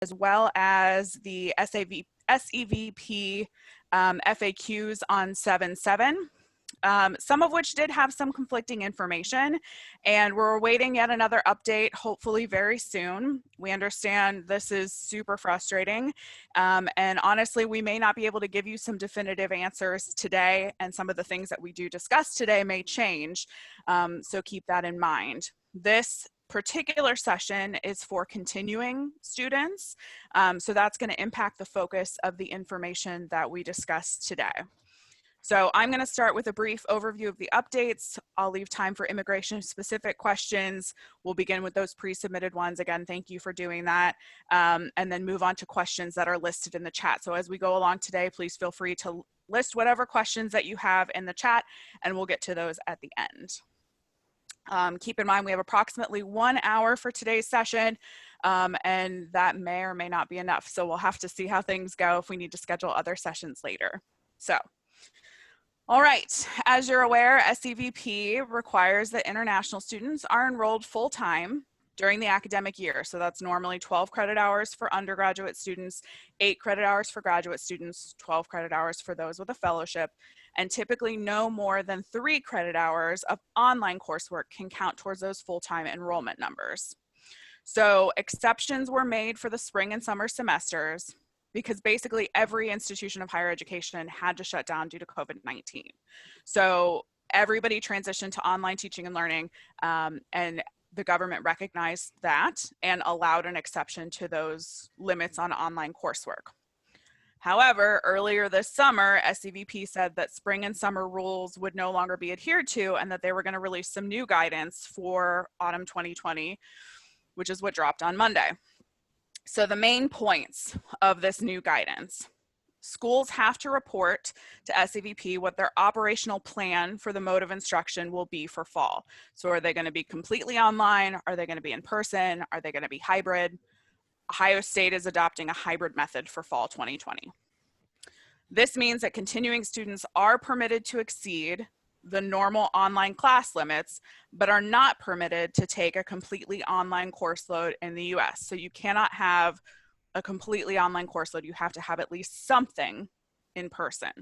as well as the SEVP FAQs on 7/7. Some of which did have some conflicting information, and we're awaiting yet another update, hopefully very soon. We understand this is super frustrating, and honestly, we may not be able to give you some definitive answers today, and some of the things that we do discuss today may change, so keep that in mind. This particular session is for continuing students, so that's going to impact the focus of the information that we discussed today. So I'm going to start with a brief overview of the updates. I'll leave time for immigration specific questions. We'll begin with those pre-submitted ones. Again, thank you for doing that. And then move on to questions that are listed in the chat. So as we go along today, please feel free to list whatever questions that you have in the chat, and we'll get to those at the end. Keep in mind, we have approximately 1 hour for today's session, and that may or may not be enough. So we'll have to see how things go if we need to schedule other sessions later. So. All right, as you're aware, SEVP requires that international students are enrolled full-time during the academic year. So that's normally 12 credit hours for undergraduate students, 8 credit hours for graduate students, 12 credit hours for those with a fellowship, and typically no more than 3 credit hours of online coursework can count towards those full-time enrollment numbers. So exceptions were made for the spring and summer semesters, because basically every institution of higher education had to shut down due to COVID-19. So everybody transitioned to online teaching and learning, and the government recognized that and allowed an exception to those limits on online coursework. However, earlier this summer, SEVP said that spring and summer rules would no longer be adhered to, and that they were going to release some new guidance for autumn 2020, which is what dropped on Monday. So the main points of this new guidance: schools have to report to SEVP what their operational plan for the mode of instruction will be for fall. So are they going to be completely online? Are they going to be in person? Are they going to be hybrid? Ohio State is adopting a hybrid method for fall 2020. This means that continuing students are permitted to exceed the normal online class limits, but are not permitted to take a completely online course load in the US. So you cannot have a completely online course load. You have to have at least something in person.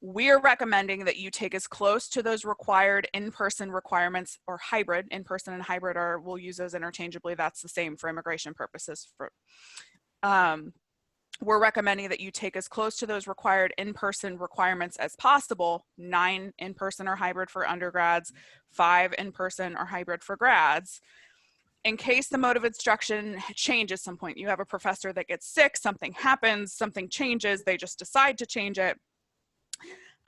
We're recommending that you take as close to those required in-person requirements, or hybrid. In-person and hybrid are, we'll use those interchangeably. That's the same for immigration purposes. We're recommending that you take as close to those required in-person requirements as possible, 9 in-person or hybrid for undergrads, 5 in-person or hybrid for grads. In case the mode of instruction changes some point, you have a professor that gets sick, something happens, something changes, they just decide to change it.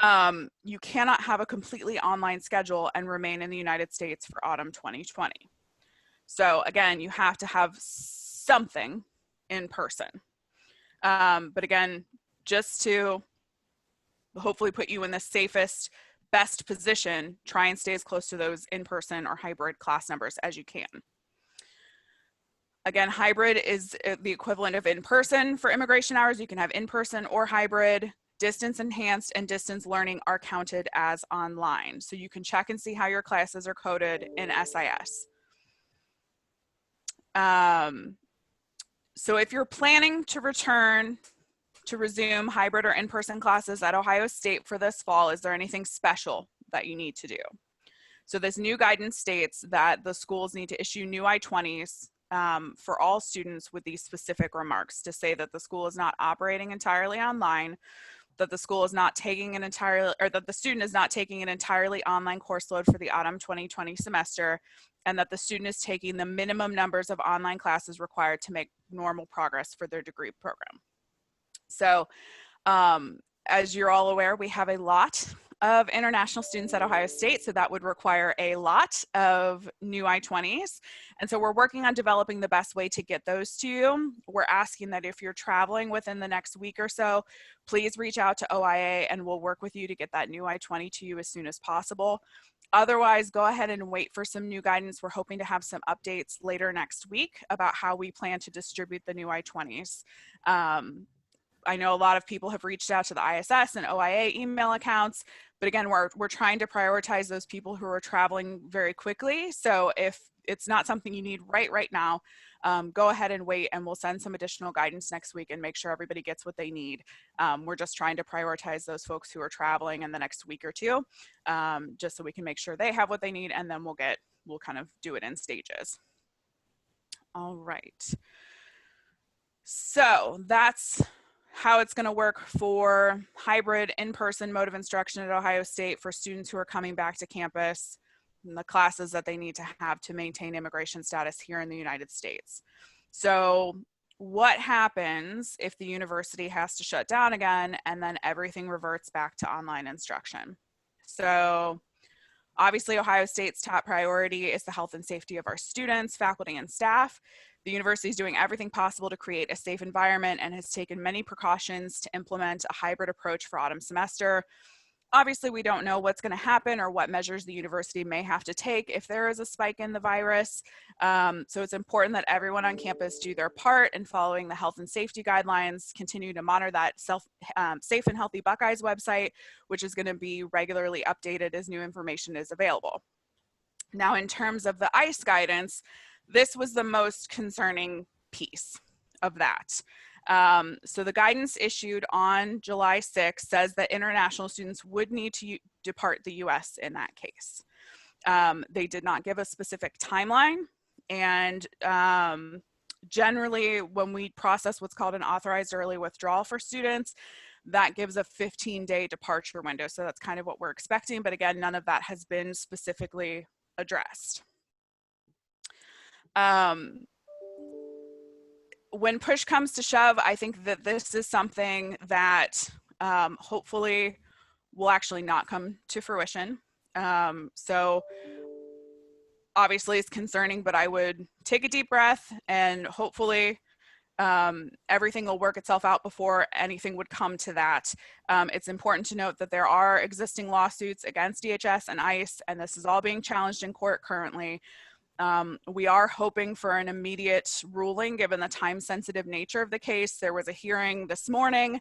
You cannot have a completely online schedule and remain in the United States for autumn 2020. So again, you have to have something in person. But again, just to hopefully put you in the safest, best position, try and stay as close to those in-person or hybrid class numbers as you can. Again, hybrid is the equivalent of in-person for immigration hours. You can have in-person or hybrid. Distance enhanced and distance learning are counted as online. So you can check and see how your classes are coded in SIS. So if you're planning to resume hybrid or in-person classes at Ohio State for this fall, is there anything special that you need to do? So this new guidance states that the schools need to issue new I-20s for all students with these specific remarks to say that the school is not operating entirely online, that the school is not taking an entirely, or that the student is not taking an entirely online course load for the autumn 2020 semester, and that the student is taking the minimum numbers of online classes required to make normal progress for their degree program. So as you're all aware, we have a lot of international students at Ohio State, so that would require a lot of new I-20s. And so we're working on developing the best way to get those to you. We're asking that if you're traveling within the next week or so, please reach out to OIA and we'll work with you to get that new I-20 to you as soon as possible. Otherwise, go ahead and wait for some new guidance. We're hoping to have some updates later next week about how we plan to distribute the new I-20s. I know a lot of people have reached out to the ISS and OIA email accounts. But again, we're trying to prioritize those people who are traveling very quickly. So if it's not something you need right now, go ahead and wait, and we'll send some additional guidance next week and make sure everybody gets what they need. We're just trying to prioritize those folks who are traveling in the next week or two, just so we can make sure they have what they need, and then we'll kind of do it in stages. All right. So that's how it's going to work for hybrid in-person mode of instruction at Ohio State for students who are coming back to campus and the classes that they need to have to maintain immigration status here in the United States. So what happens if the university has to shut down again and then everything reverts back to online instruction? So obviously, Ohio State's top priority is the health and safety of our students, faculty, and staff. The university is doing everything possible to create a safe environment and has taken many precautions to implement a hybrid approach for autumn semester. Obviously, we don't know what's going to happen or what measures the university may have to take if there is a spike in the virus. So it's important that everyone on campus do their part in following the health and safety guidelines, continue to monitor that Safe and Healthy Buckeyes website, which is going to be regularly updated as new information is available. Now, in terms of the ICE guidance, this was the most concerning piece of that. So the guidance issued on July 6th says that international students would need to depart the US in that case. They did not give a specific timeline, and generally when we process what's called an authorized early withdrawal for students, that gives a 15-day departure window. So that's kind of what we're expecting, but again, none of that has been specifically addressed. When push comes to shove, I think that this is something that hopefully will actually not come to fruition. So obviously it's concerning, but I would take a deep breath and hopefully everything will work itself out before anything would come to that. It's important to note that there are existing lawsuits against DHS and ICE, and this is all being challenged in court currently. We are hoping for an immediate ruling given the time-sensitive nature of the case. There was a hearing this morning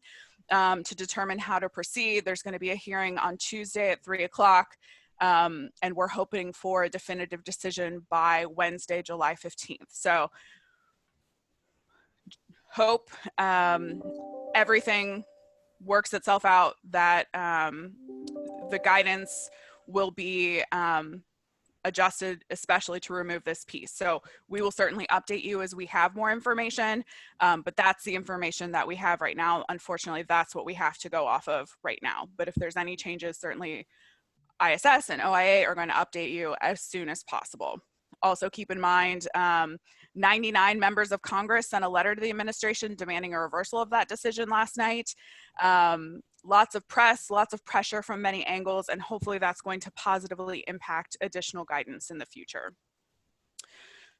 to determine how to proceed. There's going to be a hearing on Tuesday at 3 o'clock, and we're hoping for a definitive decision by Wednesday, July 15th. So hope everything works itself out, that the guidance will be adjusted, especially to remove this piece. So we will certainly update you as we have more information, but that's the information that we have right now. Unfortunately, that's what we have to go off of right now. But if there's any changes, certainly ISS and OIA are going to update you as soon as possible. Also keep in mind, 99 members of Congress sent a letter to the administration demanding a reversal of that decision last night. Lots of press, lots of pressure from many angles, and hopefully that's going to positively impact additional guidance in the future.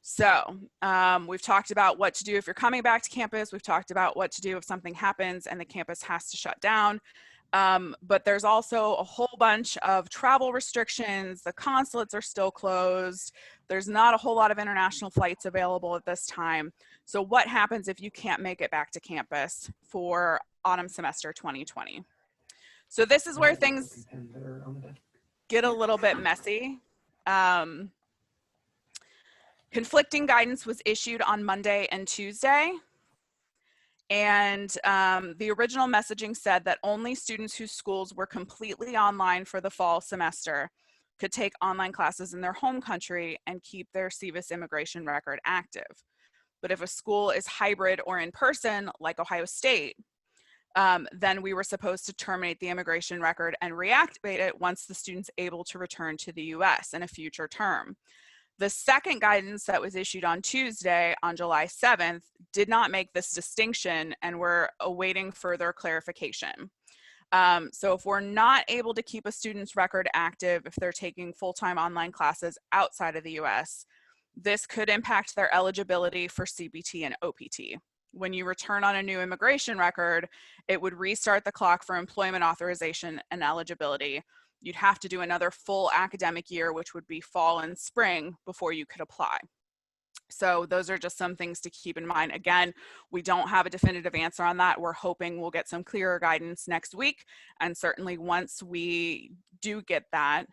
So we've talked about what to do if you're coming back to campus. We've talked about what to do if something happens and the campus has to shut down. But there's also a whole bunch of travel restrictions. The consulates are still closed. There's not a whole lot of international flights available at this time. So what happens if you can't make it back to campus for autumn semester 2020? So this is where things get a little bit messy. Conflicting guidance was issued on Monday and Tuesday. And the original messaging said that only students whose schools were completely online for the fall semester could take online classes in their home country and keep their SIVIS immigration record active. But if a school is hybrid or in person, like Ohio State, then we were supposed to terminate the immigration record and reactivate it once the student's able to return to the US in a future term. The second guidance that was issued on Tuesday, on July 7th, did not make this distinction, and we're awaiting further clarification. So if we're not able to keep a student's record active if they're taking full-time online classes outside of the US, this could impact their eligibility for CBT and OPT. When you return on a new immigration record, it would restart the clock for employment authorization and eligibility. You'd have to do another full academic year, which would be fall and spring, before you could apply. So those are just some things to keep in mind. Again, we don't have a definitive answer on that. We're hoping we'll get some clearer guidance next week. And certainly once we do get that,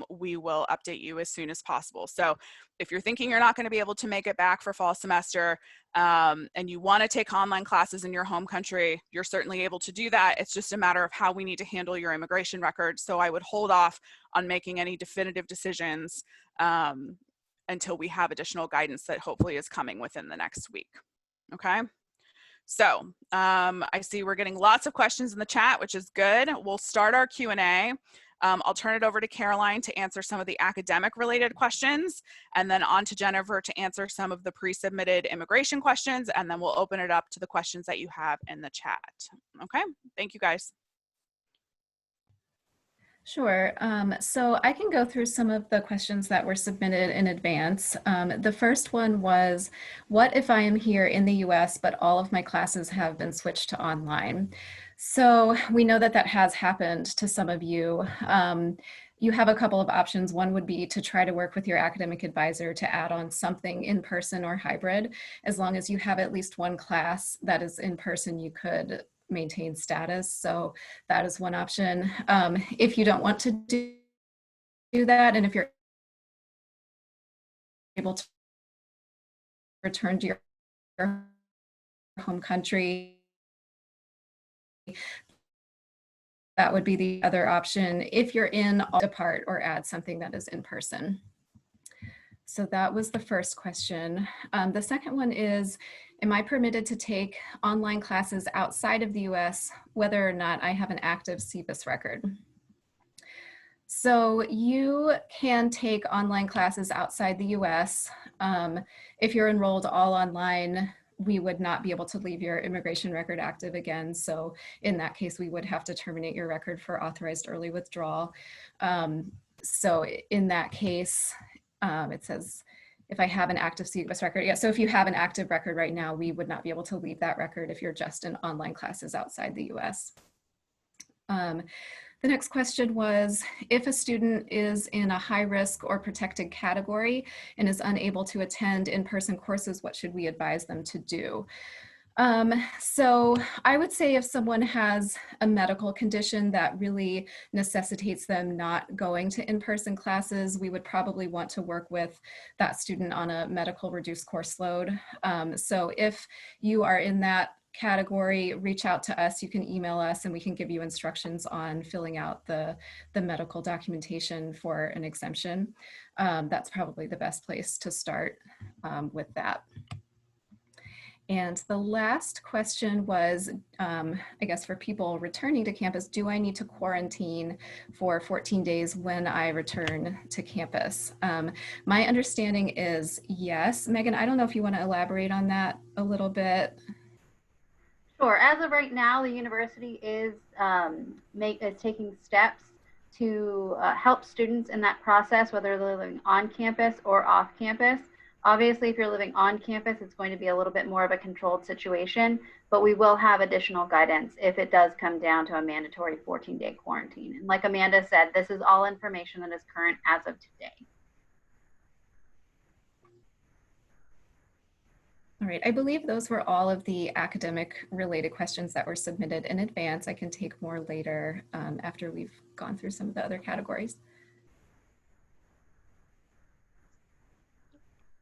we will update you as soon as possible. So if you're thinking you're not going to be able to make it back for fall semester, and you want to take online classes in your home country, you're certainly able to do that. It's just a matter of how we need to handle your immigration record. So I would hold off on making any definitive decisions until we have additional guidance that hopefully is coming within the next week. Okay. So I see we're getting lots of questions in the chat, which is good. We'll start our Q&A. I'll turn it over to Caroline to answer some of the academic related questions, and then on to Jennifer to answer some of the pre-submitted immigration questions, and then we'll open it up to the questions that you have in the chat. Okay, thank you guys. Sure. So I can go through some of the questions that were submitted in advance. The first one was, what if I am here in the US, but all of my classes have been switched to online? So we know that that has happened to some of you. You have a couple of options. One would be to try to work with your academic advisor to add on something in person or hybrid. As long as you have at least one class that is in person, you could maintain status. So that is one option. If you don't want to do that, and if you're able to return to your home country, that would be the other option. If you're in, depart or add something that is in person. So that was the first question. The second one is, am I permitted to take online classes outside of the US, whether or not I have an active CBIS record? So you can take online classes outside the US. If you're enrolled all online, we would not be able to leave your immigration record active again. So in that case, we would have to terminate your record for authorized early withdrawal. So in that case, it says, if I have an active CBIS record, yeah, so if you have an active record right now, we would not be able to leave that record if you're just in online classes outside the US. The next question was, if a student is in a high risk or protected category and is unable to attend in-person courses, what should we advise them to do? So I would say if someone has a medical condition that really necessitates them not going to in-person classes, we would probably want to work with that student on a medical reduced course load. So if you are in that category, reach out to us. You can email us and we can give you instructions on filling out the medical documentation for an exemption. That's probably the best place to start with that. And the last question was, I guess for people returning to campus, do I need to quarantine for 14 days when I return to campus? My understanding is yes. Megan, I don't know if you want to elaborate on that a little bit. Sure. As of right now, the university is taking steps to help students in that process, whether they're living on campus or off campus. Obviously, if you're living on campus, it's going to be a little bit more of a controlled situation, but we will have additional guidance if it does come down to a mandatory 14-day quarantine. And like Amanda said, this is all information that is current as of today. All right, I believe those were all of the academic related questions that were submitted in advance. I can take more later after we've gone through some of the other categories.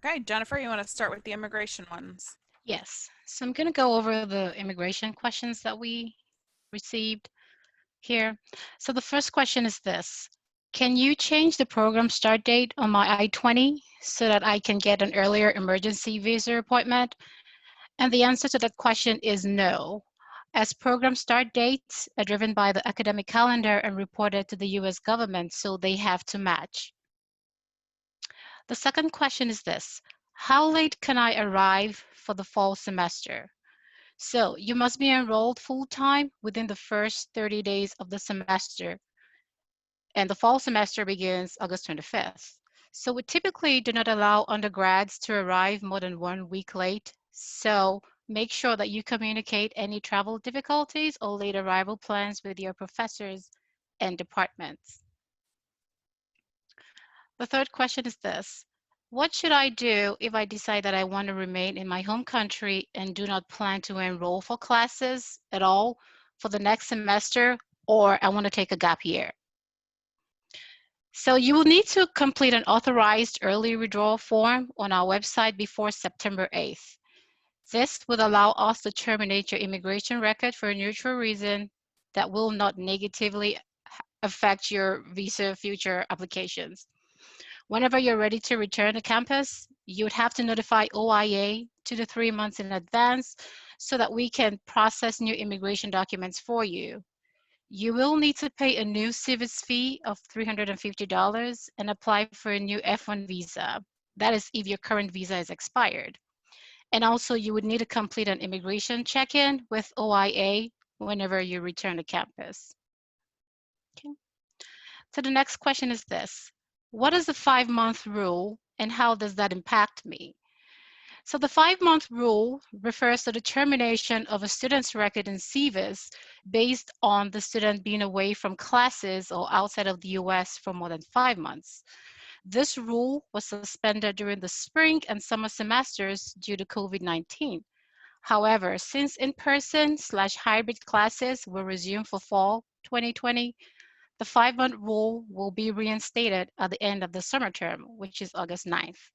Okay, Jennifer, you want to start with the immigration ones? Yes, so I'm going to go over the immigration questions that we received here. So the first question is this: can you change the program start date on my I-20 so that I can get an earlier emergency visa appointment? And the answer to that question is no, as program start dates are driven by the academic calendar and reported to the US government, so they have to match. The second question is this: how late can I arrive for the fall semester? So you must be enrolled full-time within the first 30 days of the semester. And the fall semester begins August 25th. So we typically do not allow undergrads to arrive more than 1 week late. So make sure that you communicate any travel difficulties or late arrival plans with your professors and departments. The third question is this: What should I do if I decide that I want to remain in my home country and do not plan to enroll for classes at all for the next semester, or I want to take a gap year? So you will need to complete an authorized early withdrawal form on our website before September 8th. This would allow us to terminate your immigration record for a neutral reason that will not negatively affect your visa future applications. Whenever you're ready to return to campus, you would have to notify OIA 2 to 3 months in advance so that we can process new immigration documents for you. You will need to pay a new SIVIS fee of $350 and apply for a new F1 visa. That is if your current visa is expired. And also you would need to complete an immigration check-in with OIA whenever you return to campus. Okay. So the next question is this: what is the 5-month rule and how does that impact me? So the 5-month rule refers to the termination of a student's record in SIVIS based on the student being away from classes or outside of the US for more than 5 months. This rule was suspended during the spring and summer semesters due to COVID-19. However, since in-person/hybrid classes will resume for fall 2020, the 5-month rule will be reinstated at the end of the summer term, which is August 9th.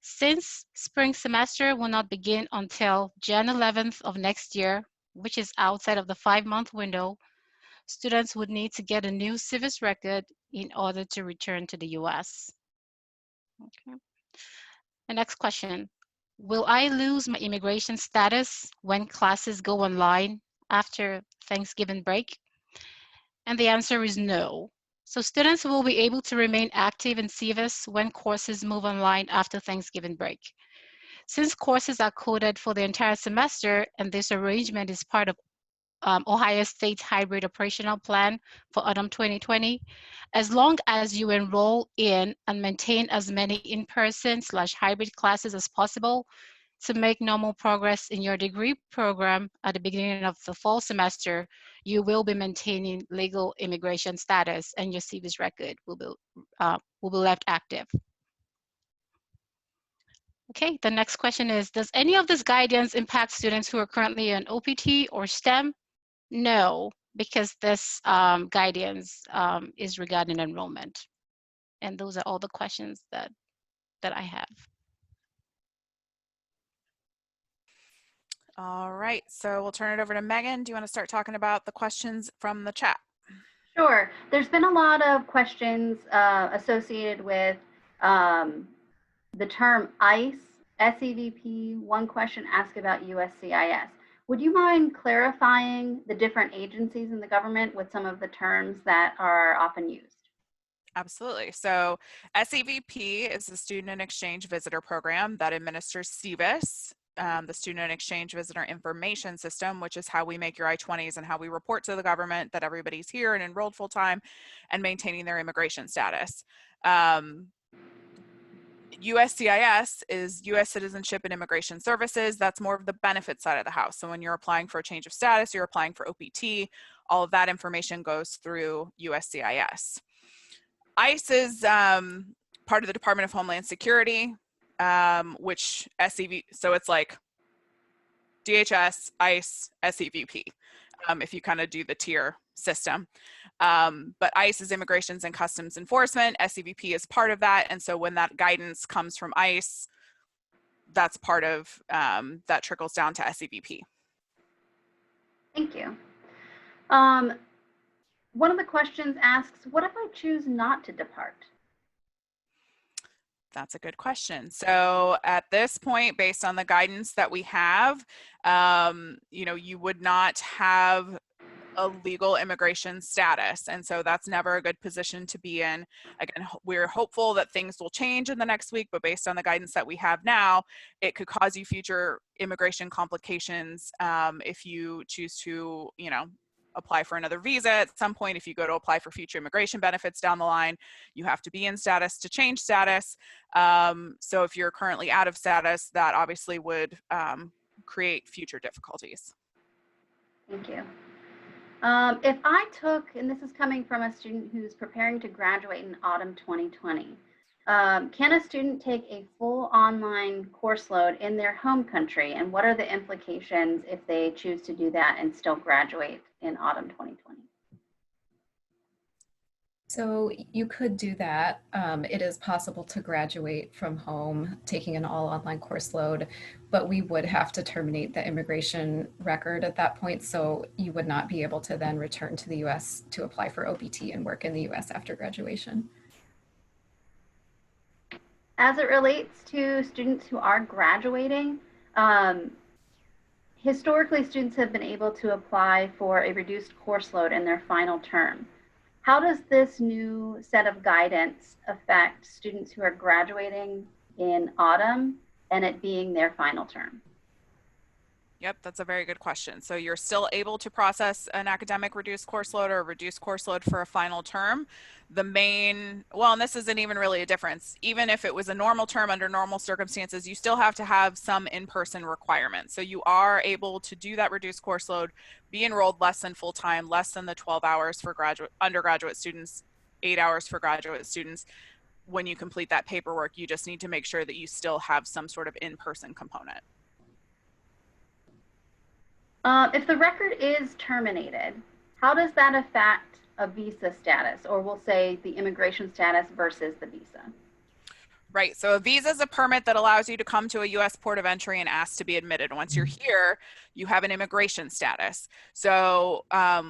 Since spring semester will not begin until Jan 11th of next year, which is outside of the 5-month window, students would need to get a new SIVIS record in order to return to the US. Okay. The next question: will I lose my immigration status when classes go online after Thanksgiving break? And the answer is no. So students will be able to remain active in SIVIS when courses move online after Thanksgiving break. Since courses are coded for the entire semester and this arrangement is part of Ohio State's hybrid operational plan for autumn 2020, as long as you enroll in and maintain as many in-person/hybrid classes as possible to make normal progress in your degree program at the beginning of the fall semester, you will be maintaining legal immigration status and your SIVIS record will be left active. Okay, the next question is, does any of this guidance impact students who are currently in OPT or STEM? No, because this guidance is regarding enrollment. And those are all the questions that I have. All right, so we'll turn it over to Megan. Do you want to start talking about the questions from the chat? Sure. There's been a lot of questions associated with the term ICE, SEVP. One question asked about USCIS. Would you mind clarifying the different agencies in the government with some of the terms that are often used? Absolutely. So SEVP is the Student and Exchange Visitor Program that administers SIVIS, the Student and Exchange Visitor Information System, which is how we make your I-20s and how we report to the government that everybody's here and enrolled full-time and maintaining their immigration status. USCIS is U.S. Citizenship and Immigration Services. That's more of the benefit side of the house. So when you're applying for a change of status, you're applying for OPT, all of that information goes through USCIS. ICE is part of the Department of Homeland Security, which SEV, so it's like DHS, ICE, SEVP, if you kind of do the tier system. But ICE is Immigrations and Customs Enforcement, SEVP is part of that, and so when that guidance comes from ICE, that's part of, that trickles down to SEVP. Thank you. One of the questions asks, what if I choose not to depart? That's a good question. So at this point, based on the guidance that we have, you know, you would not have a legal immigration status. And so that's never a good position to be in. Again, we're hopeful that things will change in the next week, but based on the guidance that we have now, it could cause you future immigration complications if you choose to, you know, apply for another visa at some point. If you go to apply for future immigration benefits down the line, you have to be in status to change status. So if you're currently out of status, that obviously would create future difficulties. Thank you. If I took, and this is coming from a student who's preparing to graduate in autumn 2020, Can a student take a full online course load in their home country? And what are the implications if they choose to do that and still graduate in autumn 2020? So you could do that. It is possible to graduate from home taking an all online course load, but we would have to terminate the immigration record at that point. So you would not be able to then return to the US to apply for OPT and work in the US after graduation. As it relates to students who are graduating, historically students have been able to apply for a reduced course load in their final term. How does this new set of guidance affect students who are graduating in autumn and it being their final term? Yep, that's a very good question. So you're still able to process an academic reduced course load or a reduced course load for a final term. The main, well, and this isn't even really a difference. Even if it was a normal term under normal circumstances, you still have to have some in-person requirements. So you are able to do that reduced course load, be enrolled less than full-time, less than the 12 hours for undergraduate students, 8 hours for graduate students. When you complete that paperwork, you just need to make sure that you still have some sort of in-person component. If the record is terminated, how does that affect a visa status, or we'll say the immigration status versus the visa? Right, so a visa is a permit that allows you to come to a US port of entry and ask to be admitted. Once you're here, you have an immigration status. So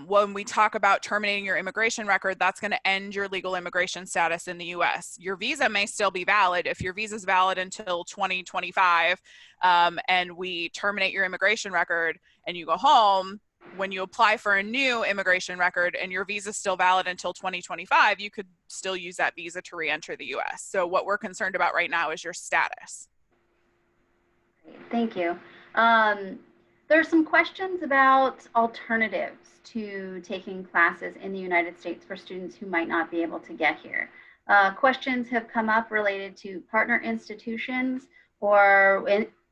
when we talk about terminating your immigration record, that's going to end your legal immigration status in the US. Your visa may still be valid. If your visa is valid until 2025 and we terminate your immigration record and you go home, when you apply for a new immigration record and your visa is still valid until 2025, you could still use that visa to re-enter the US. So what we're concerned about right now is your status. Thank you. There are some questions about alternatives to taking classes in the United States for students who might not be able to get here. Questions have come up related to partner institutions or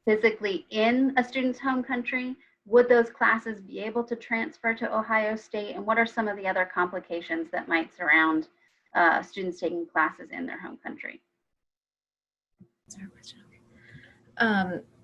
physically in a student's home country. Would those classes be able to transfer to Ohio State? And what are some of the other complications that might surround students taking classes in their home country?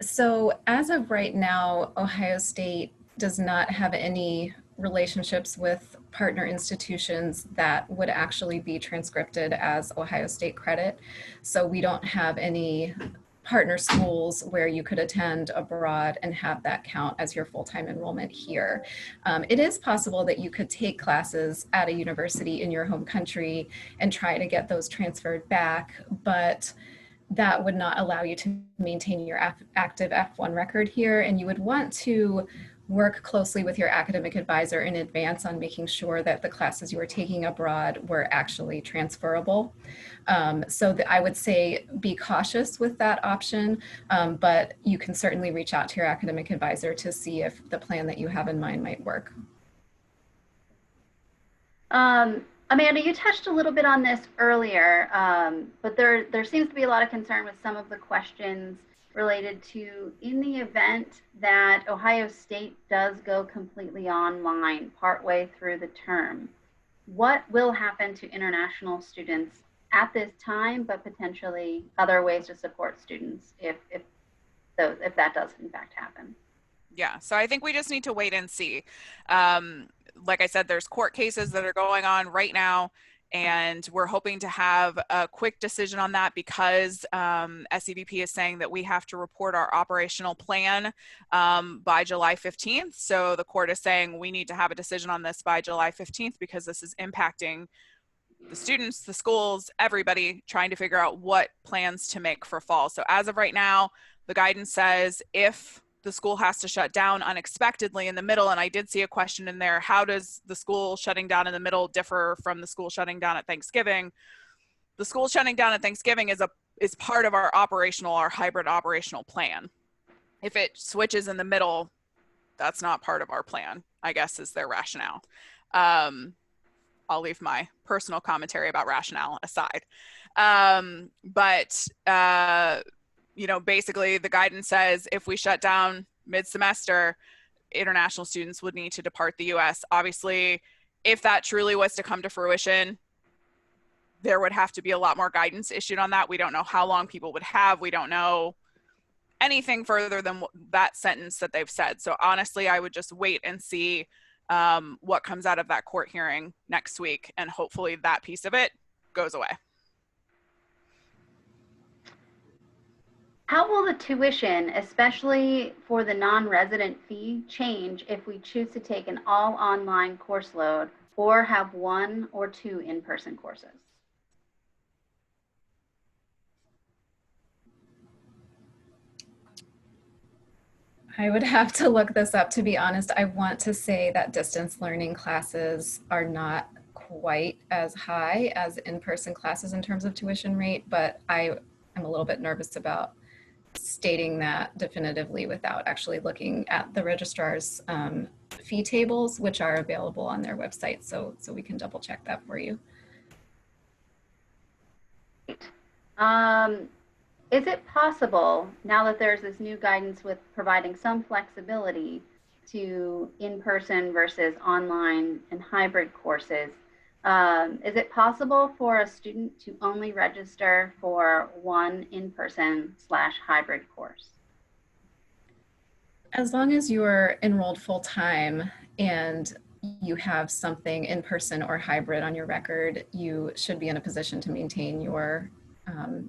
So as of right now, Ohio State does not have any relationships with partner institutions that would actually be transcribed as Ohio State credit. So we don't have any partner schools where you could attend abroad and have that count as your full-time enrollment here. It is possible that you could take classes at a university in your home country and try to get those transferred back, but that would not allow you to maintain your active F1 record here, and you would want to work closely with your academic advisor in advance on making sure that the classes you were taking abroad were actually transferable. So I would say be cautious with that option, but you can certainly reach out to your academic advisor to see if the plan that you have in mind might work. Amanda, you touched a little bit on this earlier, but there seems to be a lot of concern with some of the questions related to, in the event that Ohio State does go completely online partway through the term, what will happen to international students at this time, but potentially other ways to support students if that does in fact happen? Yeah, so I think we just need to wait and see. Like I said, there's court cases that are going on right now, and we're hoping to have a quick decision on that because SEVP is saying that we have to report our operational plan by July 15th. So the court is saying we need to have a decision on this by July 15th because this is impacting the students, the schools, everybody trying to figure out what plans to make for fall. So as of right now, the guidance says if the school has to shut down unexpectedly in the middle, and I did see a question in there, how does the school shutting down in the middle differ from the school shutting down at Thanksgiving? The school shutting down at Thanksgiving is part of our hybrid operational plan. If it switches in the middle, that's not part of our plan, I guess is their rationale. I'll leave my personal commentary about rationale aside. You know, basically the guidance says if we shut down mid-semester, international students would need to depart the US. Obviously, if that truly was to come to fruition, there would have to be a lot more guidance issued on that. We don't know how long people would have. We don't know anything further than that sentence that they've said. So honestly, I would just wait and see what comes out of that court hearing next week, and hopefully that piece of it goes away. How will the tuition, especially for the non-resident fee, change if we choose to take an all online course load or have 1 or 2 in-person courses? I would have to look this up, to be honest. I want to say that distance learning classes are not quite as high as in-person classes in terms of tuition rate, but I'm a little bit nervous about stating that definitively without actually looking at the registrar's fee tables, which are available on their website. So we can double check that for you. Is it possible, now that there's this new guidance with providing some flexibility to in-person versus online and hybrid courses, is it possible for a student to only register for 1 in-person/hybrid course? As long as you're enrolled full-time and you have something in-person or hybrid on your record, you should be in a position to maintain your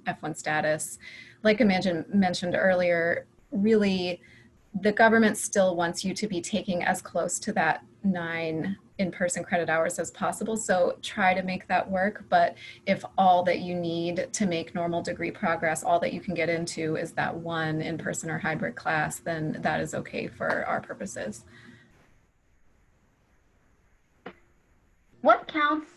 F1 status. Like Amanda mentioned earlier, really the government still wants you to be taking as close to that 9 in-person credit hours as possible. So try to make that work. But if all that you need to make normal degree progress, all that you can get into is that 1 in-person or hybrid class, then that is okay for our purposes. What counts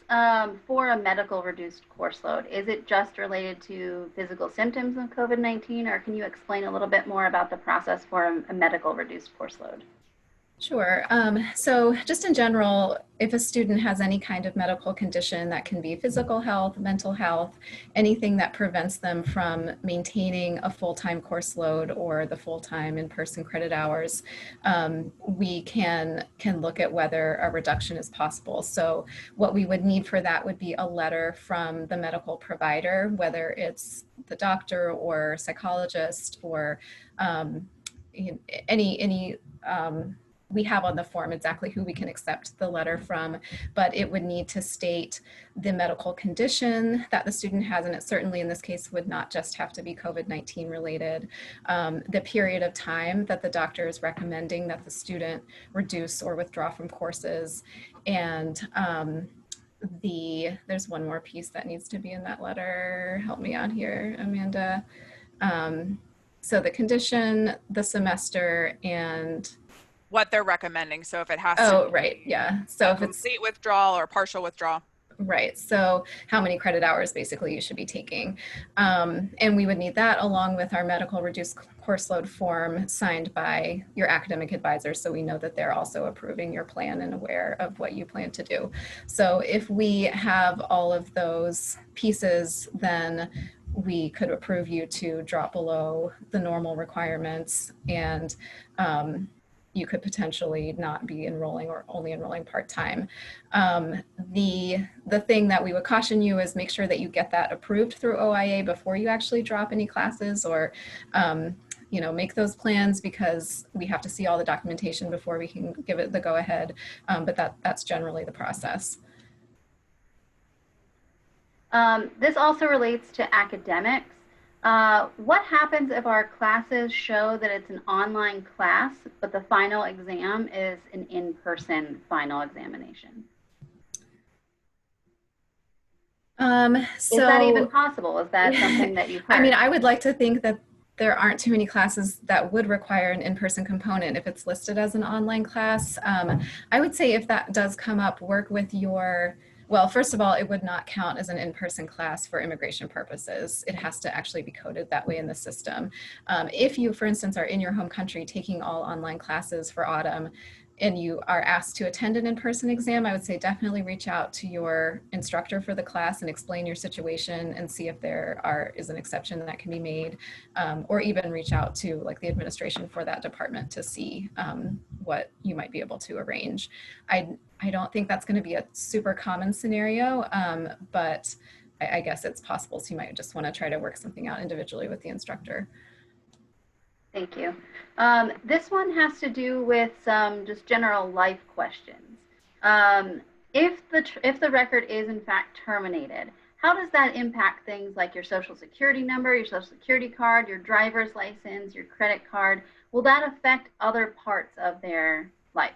for a medical reduced course load? Is it just related to physical symptoms of COVID-19, or can you explain a little bit more about the process for a medical reduced course load? Sure. So just in general, if a student has any kind of medical condition, that can be physical health, mental health, anything that prevents them from maintaining a full-time course load or the full-time in-person credit hours, we can look at whether a reduction is possible. So what we would need for that would be a letter from the medical provider, whether it's the doctor or psychologist or any we have on the form exactly who we can accept the letter from, but it would need to state the medical condition that the student has, and it certainly in this case would not just have to be COVID-19 related, the period of time that the doctor is recommending that the student reduce or withdraw from courses, and there's one more piece that needs to be in that letter. Help me out here, Amanda. So the condition, the semester, and what they're recommending. So if it has to right, yeah. So if it's complete withdrawal or partial withdrawal. Right. So how many credit hours basically you should be taking. And we would need that along with our medical reduced course load form signed by your academic advisor, so we know that they're also approving your plan and aware of what you plan to do. So if we have all of those pieces, then we could approve you to drop below the normal requirements, and you could potentially not be enrolling or only enrolling part-time. The thing that we would caution you is make sure that you get that approved through OIA before you actually drop any classes, or make those plans, because we have to see all the documentation before we can give it the go-ahead. But that's generally the process. This also relates to academics. What happens if our classes show that it's an online class, but the final exam is an in-person final examination? Is that even possible? Is that something that you've heard? I mean, I would like to think that there aren't too many classes that would require an in-person component if it's listed as an online class. I would say if that does come up, work with your, well, first of all, it would not count as an in-person class for immigration purposes. It has to actually be coded that way in the system. If you, for instance, are in your home country taking all online classes for autumn, and you are asked to attend an in-person exam, I would say definitely reach out to your instructor for the class and explain your situation and see if there is an exception that can be made, or even reach out to like the administration for that department to see what you might be able to arrange. I don't think that's going to be a super common scenario, but I guess it's possible. So you might just want to try to work something out individually with the instructor. Thank you. This one has to do with some just general life questions. If the record is in fact terminated, how does that impact things like your social security number, your social security card, your driver's license, your credit card? Will that affect other parts of their life?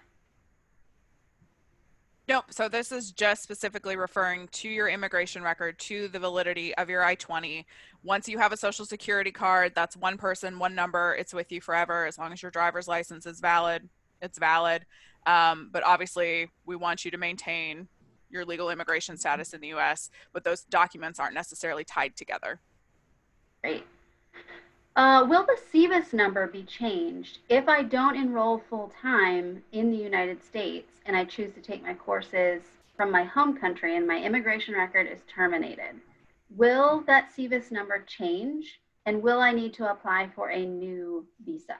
Nope. So this is just specifically referring to your immigration record, to the validity of your I-20. Once you have a social security card, that's one person, one number. It's with you forever. As long as your driver's license is valid, it's valid. But obviously, we want you to maintain your legal immigration status in the U.S., but those documents aren't necessarily tied together. Great. Will the SIVIS number be changed if I don't enroll full-time in the United States and I choose to take my courses from my home country and my immigration record is terminated? Will that SIVIS number change, and will I need to apply for a new visa?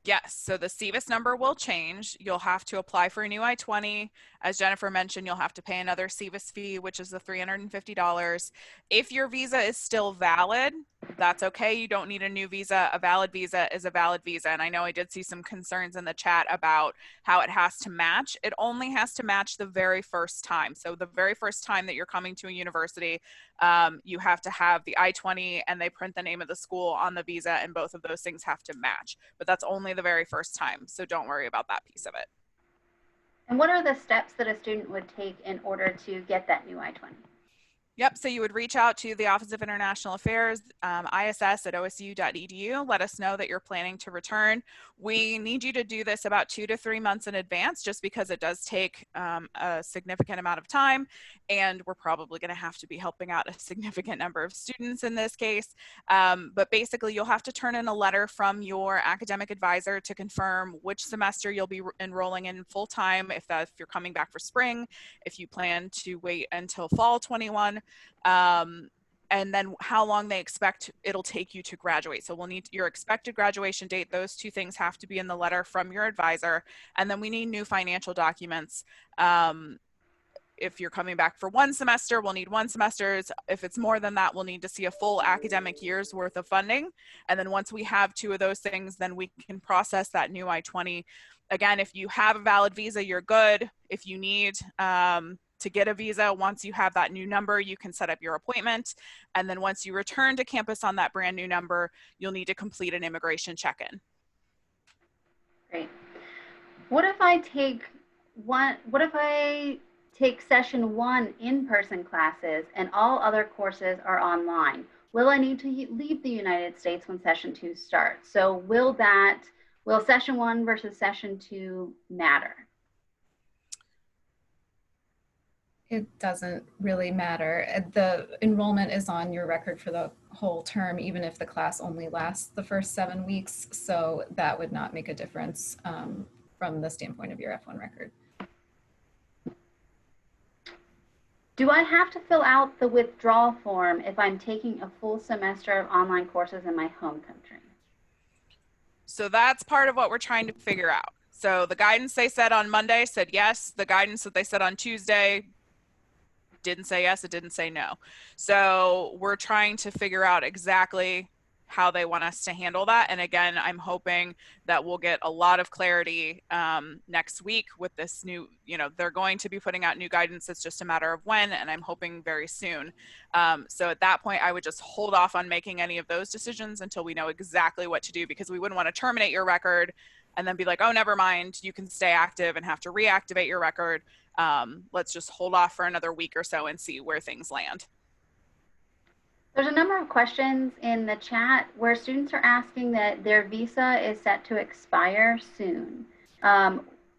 Yes, so the SIVIS number will change. You'll have to apply for a new I-20. As Jennifer mentioned, you'll have to pay another SIVIS fee, which is the $350. If your visa is still valid, that's okay. You don't need a new visa. A valid visa is a valid visa. And I know I did see some concerns in the chat about how it has to match. It only has to match the very first time. So the very first time that you're coming to a university, you have to have the I-20 and they print the name of the school on the visa, and both of those things have to match. But that's only the very first time. So don't worry about that piece of it. And what are the steps that a student would take in order to get that new I-20? Yep, so you would reach out to the Office of International Affairs, ISS at osu.edu. Let us know that you're planning to return. We need you to do this about 2 to 3 months in advance, just because it does take a significant amount of time, and we're probably going to have to be helping out a significant number of students in this case. But basically, you'll have to turn in a letter from your academic advisor to confirm which semester you'll be enrolling in full-time, if you're coming back for spring, if you plan to wait until fall 21. And then how long they expect it'll take you to graduate. So we'll need your expected graduation date. Those two things have to be in the letter from your advisor. And then we need new financial documents. If you're coming back for one semester, we'll need 1 semester. If it's more than that, we'll need to see a full academic year's worth of funding. And then once we have 2 of those things, then we can process that new I-20. Again, if you have a valid visa, you're good. If you need to get a visa, once you have that new number, you can set up your appointment. And then once you return to campus on that brand new number, you'll need to complete an immigration check-in. Great. What if I take session 1 in-person classes and all other courses are online? Will I need to leave the United States when session 2 starts? So will session 1 versus session 2 matter? It doesn't really matter. The enrollment is on your record for the whole term, even if the class only lasts the first 7 weeks. So that would not make a difference from the standpoint of your F1 record. Do I have to fill out the withdrawal form if I'm taking a full semester of online courses in my home country? So that's part of what we're trying to figure out. So the guidance they said on Monday said yes. The guidance that they said on Tuesday didn't say yes, it didn't say no. So we're trying to figure out exactly how they want us to handle that. And again, I'm hoping that we'll get a lot of clarity next week with this new, they're going to be putting out new guidance. It's just a matter of when, and I'm hoping very soon. So at that point, I would just hold off on making any of those decisions until we know exactly what to do, because we wouldn't want to terminate your record and then be like, oh, never mind, you can stay active and have to reactivate your record. Let's just hold off for another week or so and see where things land. There's a number of questions in the chat where students are asking that their visa is set to expire soon.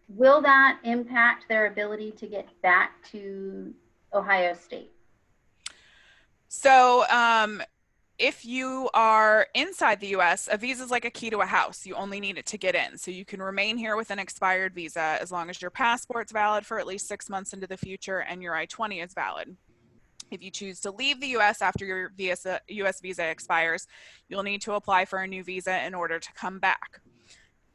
Will that impact their ability to get back to Ohio State? So if you are inside the US, a visa is like a key to a house. You only need it to get in. So you can remain here with an expired visa as long as your passport's valid for at least 6 months into the future and your I-20 is valid. If you choose to leave the US after your US visa expires, you'll need to apply for a new visa in order to come back.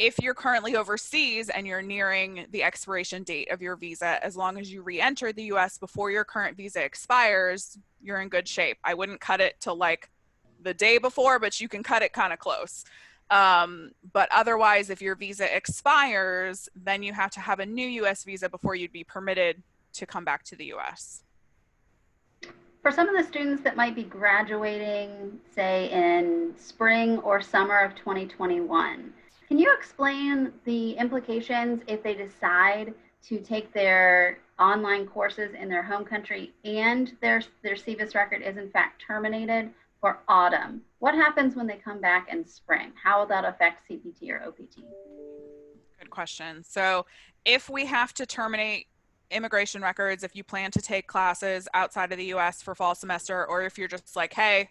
if you're currently overseas and you're nearing the expiration date of your visa, as long as you re-enter the US before your current visa expires, you're in good shape. I wouldn't cut it till like the day before, but you can cut it kind of close. But otherwise, if your visa expires, then you have to have a new US visa before you'd be permitted to come back to the US. For some of the students that might be graduating, say in spring or summer of 2021, can you explain the implications if they decide to take their online courses in their home country and their CVIS record is in fact terminated for autumn? What happens when they come back in spring? How will that affect CPT or OPT? Good question. So if we have to terminate immigration records, if you plan to take classes outside of the US for fall semester, or if you're just like, hey,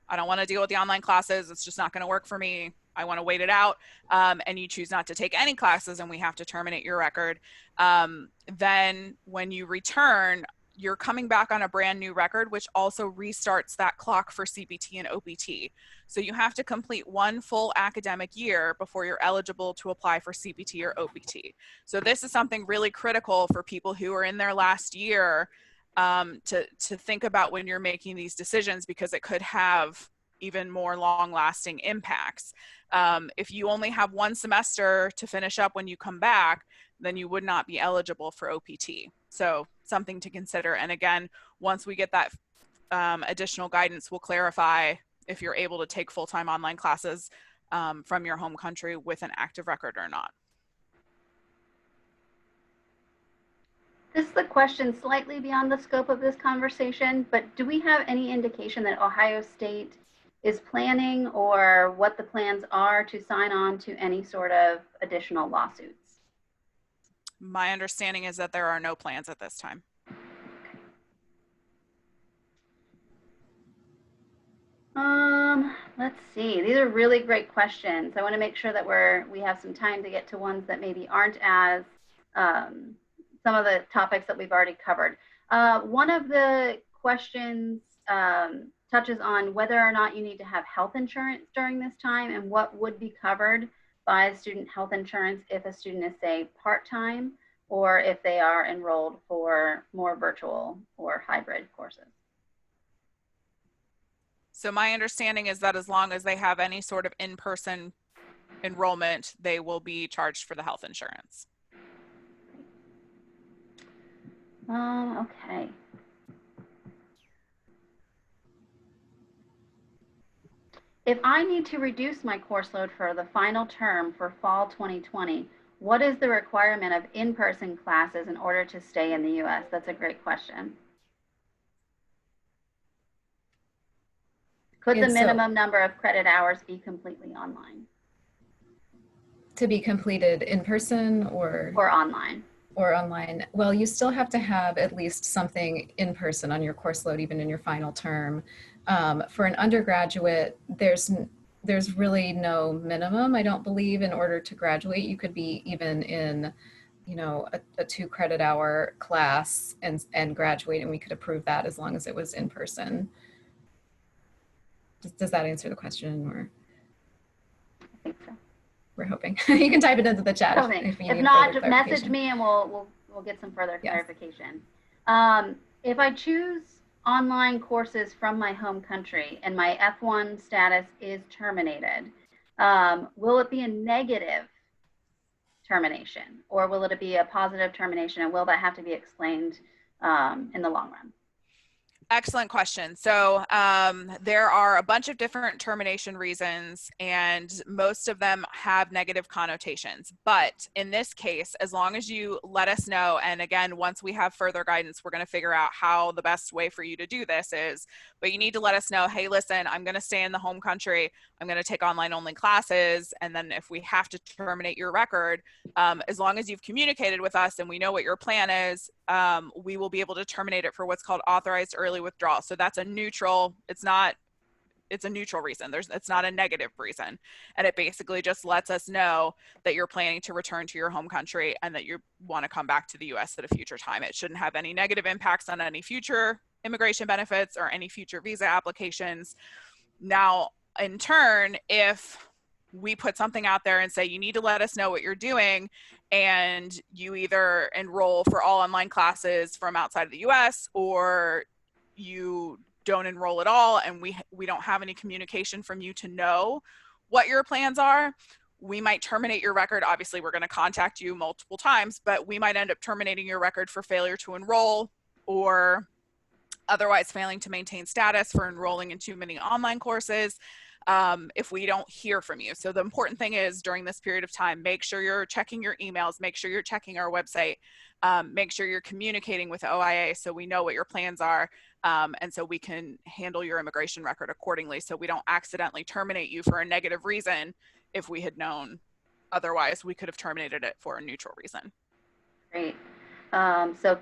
I don't want to deal with the online classes, it's just not going to work for me, I want to wait it out, and you choose not to take any classes and we have to terminate your record, then when you return, you're coming back on a brand new record, which also restarts that clock for CPT and OPT. So you have to complete one full academic year before you're eligible to apply for CPT or OPT. So this is something really critical for people who are in their last year to think about when you're making these decisions, because it could have even more long-lasting impacts. If you only have one semester to finish up when you come back, then you would not be eligible for OPT. So something to consider. And again, once we get that additional guidance, we'll clarify if you're able to take full-time online classes from your home country with an active record or not. This is a question slightly beyond the scope of this conversation, but do we have any indication that Ohio State is planning, or what the plans are, to sign on to any sort of additional lawsuits? My understanding is that there are no plans at this time. Let's see. These are really great questions. I want to make sure that we have some time to get to ones that maybe aren't as some of the topics that we've already covered. One of the questions touches on whether or not you need to have health insurance during this time and what would be covered by student health insurance if a student is, say, part-time, or if they are enrolled for more virtual or hybrid courses. So my understanding is that as long as they have any sort of in-person enrollment, they will be charged for the health insurance. Okay. If I need to reduce my course load for the final term for fall 2020, what is the requirement of in-person classes in order to stay in the US? That's a great question. Could the minimum number of credit hours be completely online? To be completed in person or online? Or online. Well, you still have to have at least something in person on your course load, even in your final term. For an undergraduate, there's really no minimum, I don't believe, in order to graduate. You could be even in, a 2 credit hour class and graduate, and we could approve that as long as it was in person. Does that answer the question? Or I think so. We're hoping. You can type it into the chat if not, message me and we'll get some further clarification. If I choose online courses from my home country and my F1 status is terminated, will it be a negative termination, or will it be a positive termination, and will that have to be explained in the long run? Excellent question. So there are a bunch of different termination reasons, and most of them have negative connotations. But in this case, as long as you let us know, and again, once we have further guidance, we're going to figure out how the best way for you to do this is, but you need to let us know, hey, listen, I'm going to stay in the home country. I'm going to take online only classes. And then if we have to terminate your record, as long as you've communicated with us and we know what your plan is, we will be able to terminate it for what's called authorized early withdrawal. So that's a neutral, it's a neutral reason. It's not a negative reason. And it basically just lets us know that you're planning to return to your home country and that you want to come back to the US at a future time. It shouldn't have any negative impacts on any future immigration benefits or any future visa applications. Now, in turn, if we put something out there and say, you need to let us know what you're doing, and you either enroll for all online classes from outside of the US, or you don't enroll at all, and we don't have any communication from you to know what your plans are, we might terminate your record. Obviously, we're going to contact you multiple times, but we might end up terminating your record for failure to enroll, or otherwise failing to maintain status for enrolling in too many online courses, if we don't hear from you. So the important thing is, during this period of time, make sure you're checking your emails, make sure you're checking our website, make sure you're communicating with OIA so we know what your plans are, and so we can handle your immigration record accordingly, so we don't accidentally terminate you for a negative reason. If we had known otherwise, we could have terminated it for a neutral reason. Great. So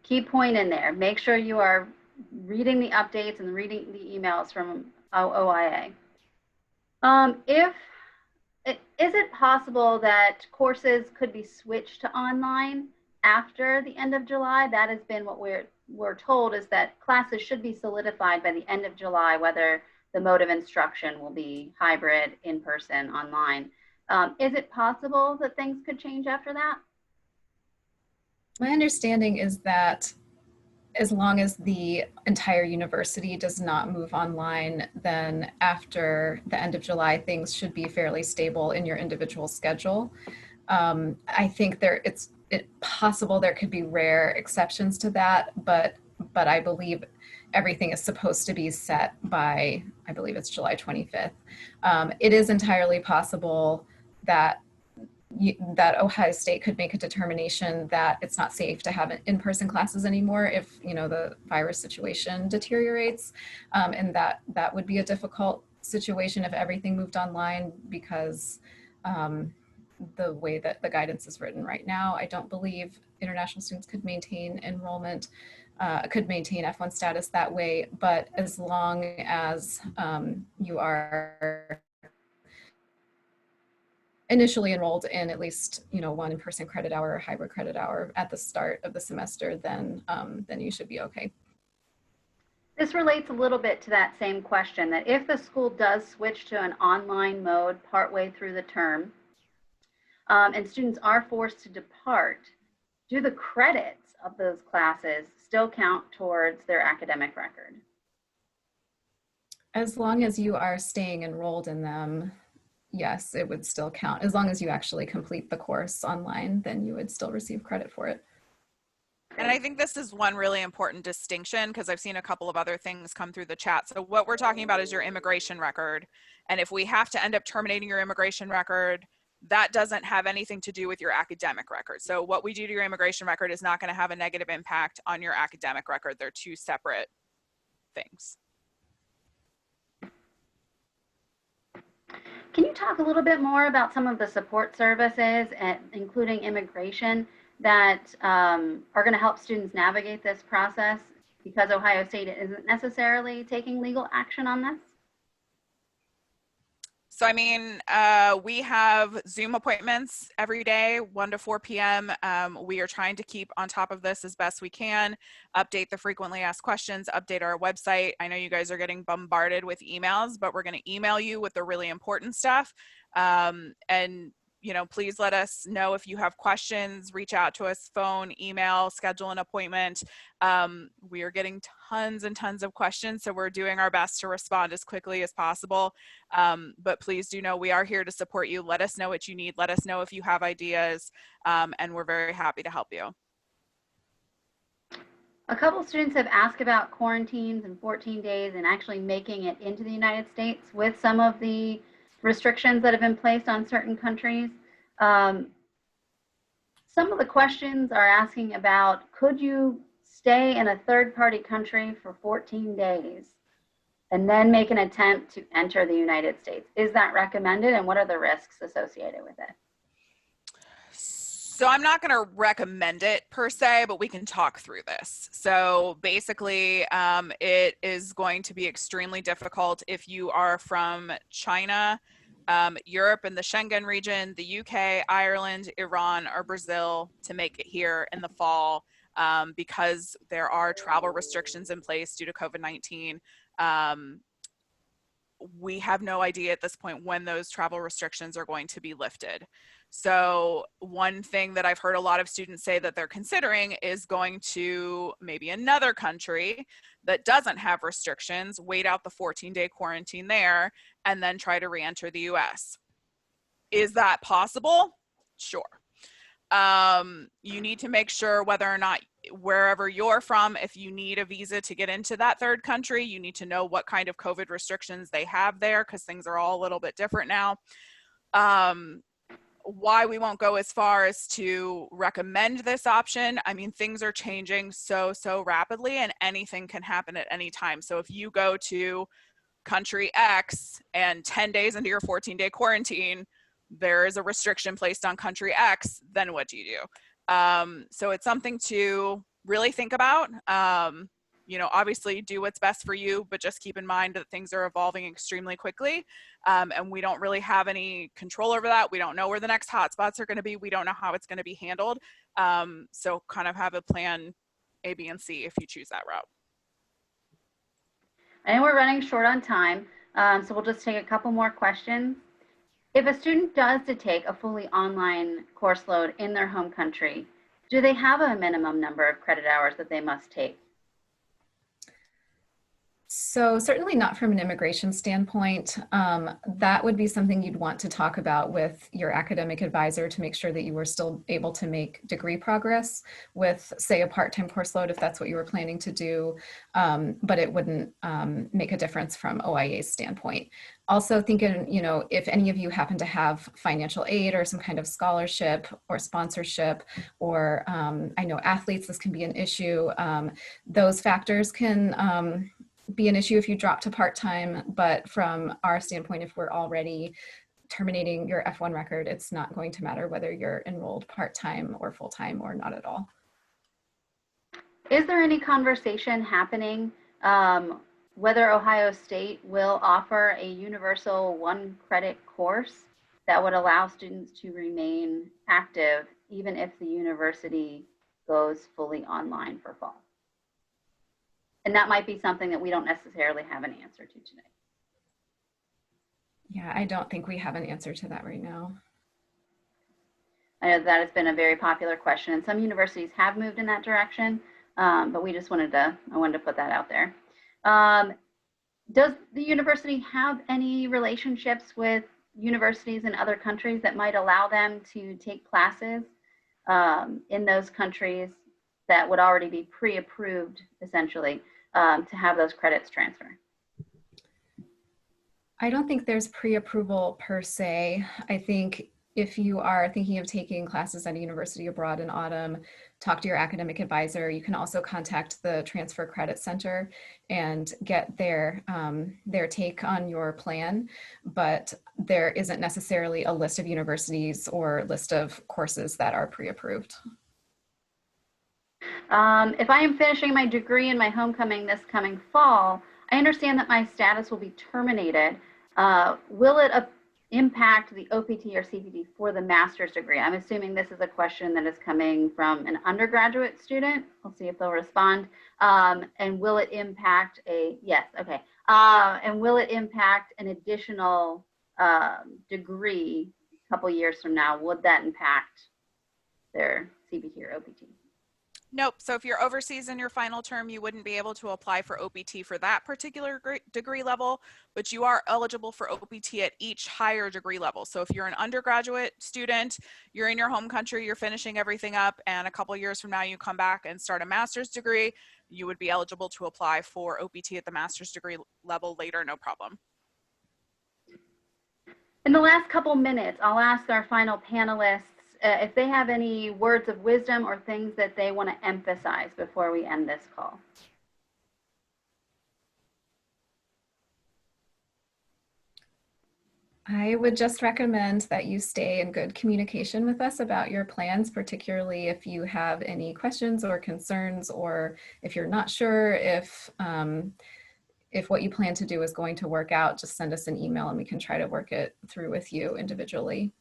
key point in there, make sure you are reading the updates and reading the emails from OIA. Is it possible that courses could be switched to online after the end of July? That has been what we're told, is that classes should be solidified by the end of July, whether the mode of instruction will be hybrid, in person, online. Is it possible that things could change after that? My understanding is that as long as the entire university does not move online, then after the end of July, things should be fairly stable in your individual schedule. I think it's possible there could be rare exceptions to that, but I believe everything is supposed to be set by, I believe it's July 25th. It is entirely possible that Ohio State could make a determination that it's not safe to have in-person classes anymore if, the virus situation deteriorates, and that would be a difficult situation if everything moved online, because the way that the guidance is written right now, I don't believe international students could maintain enrollment, could maintain F1 status that way. But as long as you are initially enrolled in at least, one in-person credit hour or hybrid credit hour at the start of the semester, then you should be okay. This relates a little bit to that same question, that if the school does switch to an online mode partway through the term, and students are forced to depart, do the credits of those classes still count towards their academic record? As long as you are staying enrolled in them, yes, it would still count. As long as you actually complete the course online, then you would still receive credit for it. And I think this is one really important distinction, because I've seen a couple of other things come through the chat. So what we're talking about is your immigration record. And if we have to end up terminating your immigration record, that doesn't have anything to do with your academic record. So what we do to your immigration record is not going to have a negative impact on your academic record. They're two separate things. Can you talk a little bit more about some of the support services, including immigration, that are going to help students navigate this process, because Ohio State isn't necessarily taking legal action on this? So, I mean, we have Zoom appointments every day, 1 to 4 p.m. We are trying to keep on top of this as best we can, update the frequently asked questions, update our website. I know you guys are getting bombarded with emails, but we're going to email you with the really important stuff. And please let us know if you have questions. Reach out to us, phone, email, schedule an appointment. We are getting tons and tons of questions, so we're doing our best to respond as quickly as possible. But please do know we are here to support you. Let us know what you need. Let us know if you have ideas, and we're very happy to help you. A couple students have asked about quarantines and 14 days and actually making it into the United States with some of the restrictions that have been placed on certain countries. Some of the questions are asking about, could you stay in a third-party country for 14 days and then make an attempt to enter the United States? Is that recommended, and what are the risks associated with it? So I'm not going to recommend it per se, but we can talk through this. So basically, it is going to be extremely difficult if you are from China, Europe and the Schengen region, the UK, Ireland, Iran, or Brazil to make it here in the fall, because there are travel restrictions in place due to COVID-19. we have no idea at this point when those travel restrictions are going to be lifted. So one thing that I've heard a lot of students say that they're considering is going to maybe another country that doesn't have restrictions, wait out the 14-day quarantine there, and then try to re-enter the US. Is that possible? Sure. You need to make sure whether or not wherever you're from, if you need a visa to get into that third country, you need to know what kind of COVID restrictions they have there, because things are all a little bit different now. Why we won't go as far as to recommend this option. I mean, things are changing so rapidly, and anything can happen at any time. So if you go to country X and 10 days into your 14-day quarantine, there is a restriction placed on country X, then what do you do? So it's something to really think about. You know, obviously do what's best for you, but just keep in mind that things are evolving extremely quickly, and we don't really have any control over that. We don't know where the next hotspots are going to be. We don't know how it's going to be handled. So kind of have a plan A, B, and C if you choose that route. I know we're running short on time, so we'll just take a couple more questions. If a student does to take a fully online course load in their home country, do they have a minimum number of credit hours that they must take? So certainly not from an immigration standpoint. That would be something you'd want to talk about with your academic advisor to make sure that you were still able to make degree progress with, say, a part-time course load if that's what you were planning to do, but it wouldn't make a difference from OIA's standpoint. Also thinking, you know, if any of you happen to have financial aid or some kind of scholarship or sponsorship, or I know athletes, this can be an issue. Those factors can be an issue if you drop to part-time, but from our standpoint, if we're already terminating your F1 record, it's not going to matter whether you're enrolled part-time or full-time or not at all. Is there any conversation happening whether Ohio State will offer a universal 1-credit course that would allow students to remain active even if the university goes fully online for fall? And that might be something that we don't necessarily have an answer to today. Yeah, I don't think we have an answer to that right now. I know that has been a very popular question, and some universities have moved in that direction, but we just wanted to, I wanted to put that out there. Does the university have any relationships with universities in other countries that might allow them to take classes in those countries that would already be pre-approved, essentially, to have those credits transfer? I don't think there's pre-approval per se. I think if you are thinking of taking classes at a university abroad in autumn, talk to your academic advisor. You can also contact the Transfer Credit Center and get their take on your plan, but there isn't necessarily a list of universities or list of courses that are pre-approved. If I am finishing my degree in my homecoming this coming fall, I understand that my status will be terminated. Will it impact the OPT or CPT for the master's degree? I'm assuming this is a question that is coming from an undergraduate student. We'll see if they'll respond. And will it impact yes, okay. And will it impact an additional degree a couple years from now? Would that impact their CPT or OPT? Nope. So if you're overseas in your final term, you wouldn't be able to apply for OPT for that particular degree level, but you are eligible for OPT at each higher degree level. So if you're an undergraduate student, you're in your home country, you're finishing everything up, and a couple years from now you come back and start a master's degree, you would be eligible to apply for OPT at the master's degree level later, no problem. In the last couple minutes, I'll ask our final panelists if they have any words of wisdom or things that they want to emphasize before we end this call. I would just recommend that you stay in good communication with us about your plans, particularly if you have any questions or concerns, or if you're not sure if what you plan to do is going to work out, just send us an email and we can try to work it through with you individually.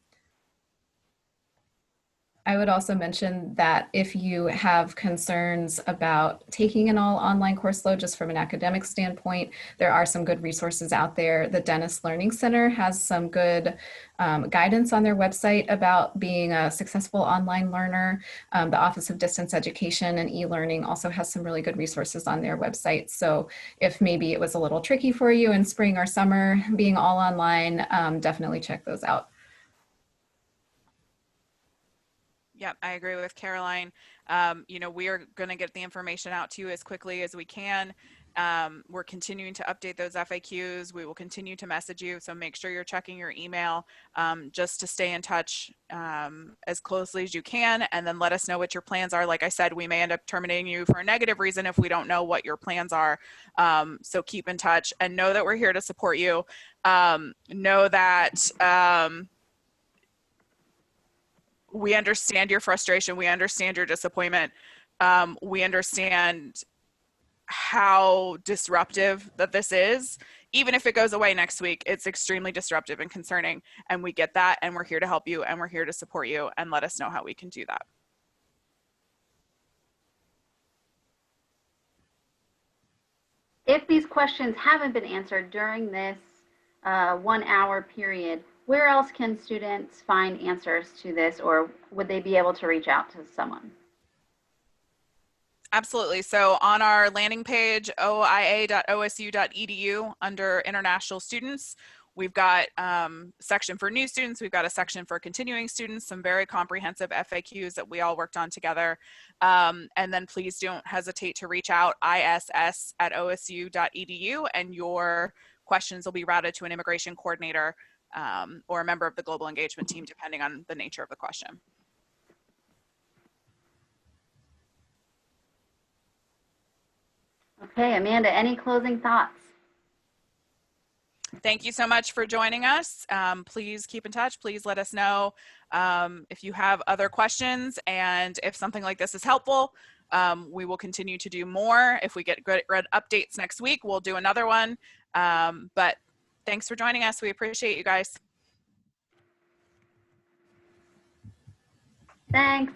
I would also mention that if you have concerns about taking an all online course load just from an academic standpoint, there are some good resources out there. The Dennis Learning Center has some good guidance on their website about being a successful online learner. The Office of Distance Education and e-learning also has some really good resources on their website. So if maybe it was a little tricky for you in spring or summer being all online, definitely check those out. Yep, I agree with Caroline. You know, we are going to get the information out to you as quickly as we can. We're continuing to update those FAQs. We will continue to message you, so make sure you're checking your email just to stay in touch as closely as you can, and then let us know what your plans are. Like I said, we may end up terminating you for a negative reason if we don't know what your plans are. So keep in touch and know that we're here to support you. Know that we understand your frustration. We understand your disappointment. We understand how disruptive that this is. Even if it goes away next week, it's extremely disruptive and concerning. And we get that, and we're here to help you, and we're here to support you, and let us know how we can do that. If these questions haven't been answered during this 1 hour period, where else can students find answers to this, or would they be able to reach out to someone? Absolutely. So on our landing page, oia.osu.edu, under international students, we've got a section for new students. We've got a section for continuing students, some very comprehensive FAQs that we all worked on together. And then please don't hesitate to reach out, iss@osu.edu, and your questions will be routed to an immigration coordinator or a member of the global engagement team, depending on the nature of the question. Okay, Amanda, any closing thoughts? Thank you so much for joining us. Please keep in touch. Please let us know if you have other questions, and if something like this is helpful. We will continue to do more. If we get good updates next week, we'll do another one. But thanks for joining us. We appreciate you guys. Thanks.